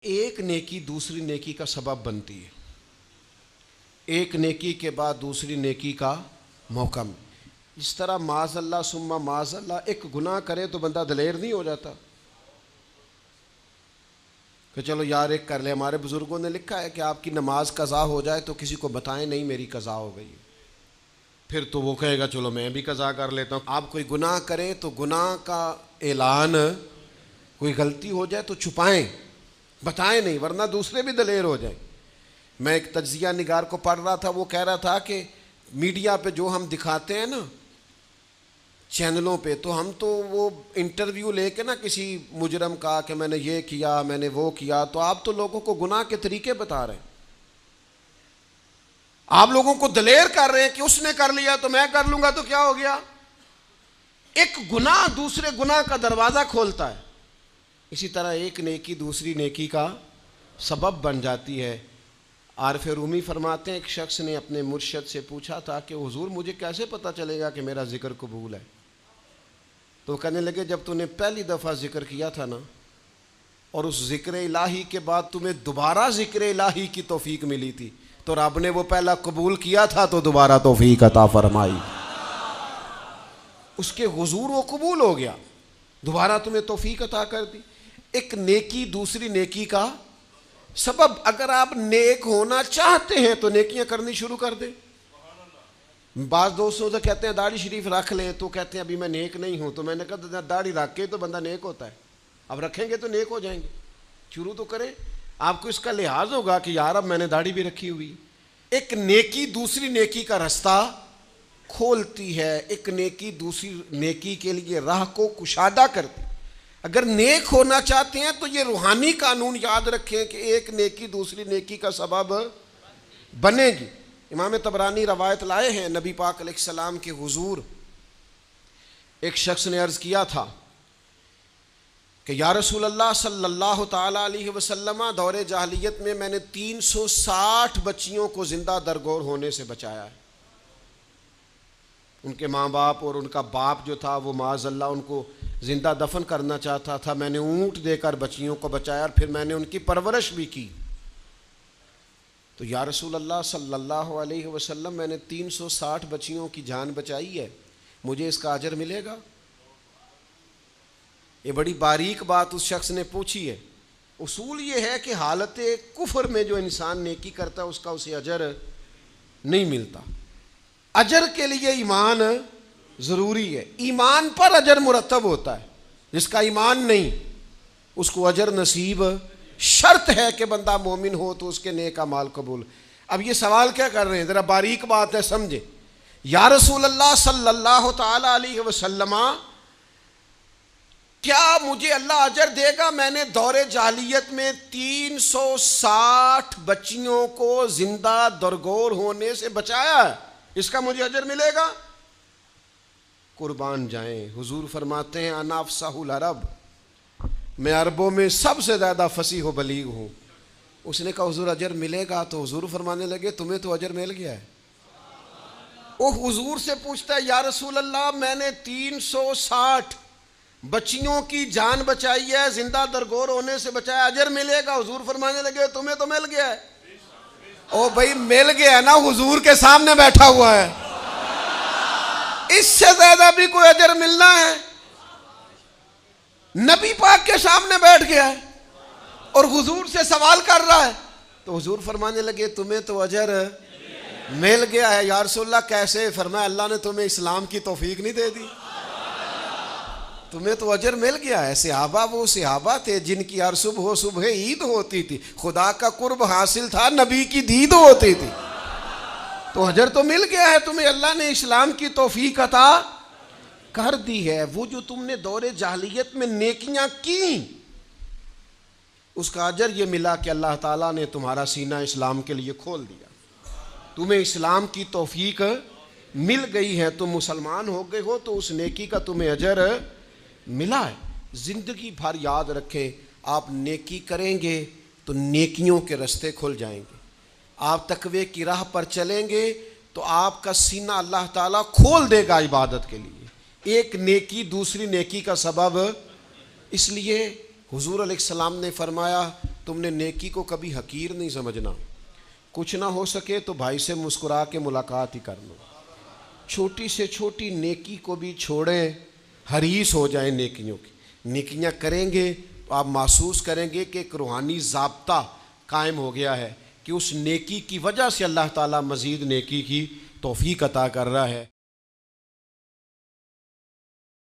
ایک نیکی دوسری نیکی کا سبب بنتی ہے، ایک نیکی کے بعد دوسری نیکی کا موقع میں۔ اس طرح معاذ اللہ ثم معاذ اللہ ایک گناہ کرے تو بندہ دلیر نہیں ہو جاتا کہ چلو یار ایک کر لے۔ ہمارے بزرگوں نے لکھا ہے کہ آپ کی نماز قضا ہو جائے تو کسی کو بتائیں نہیں میری قضا ہو گئی، پھر تو وہ کہے گا چلو میں بھی قضا کر لیتا ہوں۔ آپ کوئی گناہ کریں تو گناہ کا اعلان، کوئی غلطی ہو جائے تو چھپائیں، بتائیں نہیں، ورنہ دوسرے بھی دلیر ہو جائیں۔ میں ایک تجزیہ نگار کو پڑھ رہا تھا، وہ کہہ رہا تھا کہ میڈیا پہ جو ہم دکھاتے ہیں نا چینلوں پہ، تو ہم تو وہ انٹرویو لے کے نا کسی مجرم کا کہ میں نے یہ کیا میں نے وہ کیا، تو آپ تو لوگوں کو گناہ کے طریقے بتا رہے ہیں، آپ لوگوں کو دلیر کر رہے ہیں کہ اس نے کر لیا تو میں کر لوں گا تو کیا ہو گیا۔ ایک گناہ دوسرے گناہ کا دروازہ کھولتا ہے، اسی طرح ایک نیکی دوسری نیکی کا سبب بن جاتی ہے۔ عارف رومی فرماتے ہیں ایک شخص نے اپنے مرشد سے پوچھا تھا کہ حضور مجھے کیسے پتہ چلے گا کہ میرا ذکر قبول ہے؟ تو کہنے لگے جب تو نے پہلی دفعہ ذکر کیا تھا نا، اور اس ذکر الہی کے بعد تمہیں دوبارہ ذکر الہی کی توفیق ملی تھی، تو رب نے وہ پہلا قبول کیا تھا تو دوبارہ توفیق عطا فرمائی، اس کے حضور وہ قبول ہو گیا، دوبارہ تمہیں توفیق عطا کر دی۔ ایک نیکی دوسری نیکی کا سبب۔ اگر آپ نیک ہونا چاہتے ہیں تو نیکیاں کرنی شروع کر دیں۔ بعض دوستوں سے کہتے ہیں داڑھی شریف رکھ لیں، تو کہتے ہیں ابھی میں نیک نہیں ہوں، تو میں نے کہا داڑھی رکھ کے تو بندہ نیک ہوتا ہے، اب رکھیں گے تو نیک ہو جائیں گے، شروع تو کریں۔ آپ کو اس کا لحاظ ہوگا کہ یار اب میں نے داڑھی بھی رکھی ہوئی۔ ایک نیکی دوسری نیکی کا رستہ کھولتی ہے، ایک نیکی دوسری نیکی کے لیے راہ کو کشادہ کرتی۔ اگر نیک ہونا چاہتے ہیں تو یہ روحانی قانون یاد رکھیں کہ ایک نیکی دوسری نیکی کا سبب بنے گی۔ امام طبرانی روایت لائے ہیں، نبی پاک علیہ السلام کے حضور ایک شخص نے عرض کیا تھا کہ یا رسول اللہ صلی اللہ تعالی علیہ وسلم، دور جاہلیت میں نے 360 بچیوں کو زندہ درگور ہونے سے بچایا ہے۔ ان کے ماں باپ اور ان کا باپ جو تھا وہ معاذ اللہ ان کو زندہ دفن کرنا چاہتا تھا، میں نے اونٹ دے کر بچیوں کو بچایا اور پھر میں نے ان کی پرورش بھی کی۔ تو یا رسول اللہ صلی اللہ علیہ وسلم میں نے 360 بچیوں کی جان بچائی ہے، مجھے اس کا اجر ملے گا؟ یہ بڑی باریک بات اس شخص نے پوچھی ہے۔ اصول یہ ہے کہ حالت کفر میں جو انسان نیکی کرتا ہے اس کا اسے اجر نہیں ملتا۔ اجر کے لیے ایمان ضروری ہے، ایمان پر اجر مرتب ہوتا ہے، جس کا ایمان نہیں اس کو اجر نصیب شرط ہے کہ بندہ مومن ہو تو اس کے نیک اعمال قبول۔ اب یہ سوال کیا کر رہے ہیں، ذرا باریک بات ہے سمجھے۔ یا رسول اللہ صلی اللہ تعالی علیہ وسلم، کیا مجھے اللہ اجر دے گا؟ میں نے دور جاہلیت میں 360 بچیوں کو زندہ درگور ہونے سے بچایا ہے، اس کا مجھے اجر ملے گا؟ قربان جائیں، حضور فرماتے ہیں انا افصح العرب، میں عربوں میں سب سے زیادہ فصیح و بلیغ ہوں۔ اس نے کہا حضور اجر ملے گا؟ تو حضور فرمانے لگے تمہیں تو اجر مل گیا ہے۔ وہ حضور سے پوچھتا ہے یا رسول اللہ میں نے 360 بچیوں کی جان بچائی ہے، زندہ درگور ہونے سے بچایا، اجر ملے گا؟ حضور فرمانے لگے تمہیں تو مل گیا ہے۔ او بھائی مل گیا نا، حضور کے سامنے بیٹھا ہوا ہے، اس سے زیادہ بھی کوئی اجر ملنا ہے؟ نبی پاک کے سامنے بیٹھ گیا ہے اور حضور سے سوال کر رہا ہے، تو حضور فرمانے لگے تمہیں تو اجر مل گیا ہے۔ یا رسول اللہ کیسے؟ فرمایا اللہ نے تمہیں اسلام کی توفیق نہیں دے دی، تمہیں تو اجر مل گیا ہے۔ صحابہ وہ صحابہ تھے جن کی ہر صبح عید ہوتی تھی، خدا کا قرب حاصل تھا، نبی کی دید ہوتی تھی، تو اجر تو مل گیا ہے تمہیں، اللہ نے اسلام کی توفیق عطا کر دی ہے۔ وہ جو تم نے دور جاہلیت میں نیکیاں کی اس کا اجر یہ ملا کہ اللہ تعالیٰ نے تمہارا سینہ اسلام کے لیے کھول دیا، تمہیں اسلام کی توفیق مل گئی ہے، تم مسلمان ہو گئے ہو تو اس نیکی کا تمہیں اجر ملا ہے۔ زندگی بھر یاد رکھیں، آپ نیکی کریں گے تو نیکیوں کے رستے کھل جائیں گے، آپ تقوی کی راہ پر چلیں گے تو آپ کا سینہ اللہ تعالیٰ کھول دے گا عبادت کے لیے۔ ایک نیکی دوسری نیکی کا سبب، اس لیے حضور علیہ السلام نے فرمایا تم نے نیکی کو کبھی حقیر نہیں سمجھنا. کچھ نہ ہو سکے تو بھائی سے مسکرا کے ملاقات ہی کرنا. چھوٹی سے چھوٹی نیکی کو بھی چھوڑیں, حریص ہو جائیں نیکیوں کی. نیکیاں کریں گے تو آپ محسوس کریں گے کہ ایک روحانی ضابطہ قائم ہو گیا ہے کہ اس نیکی کی وجہ سے اللہ تعالیٰ مزید نیکی کی توفیق عطا کر رہا ہے.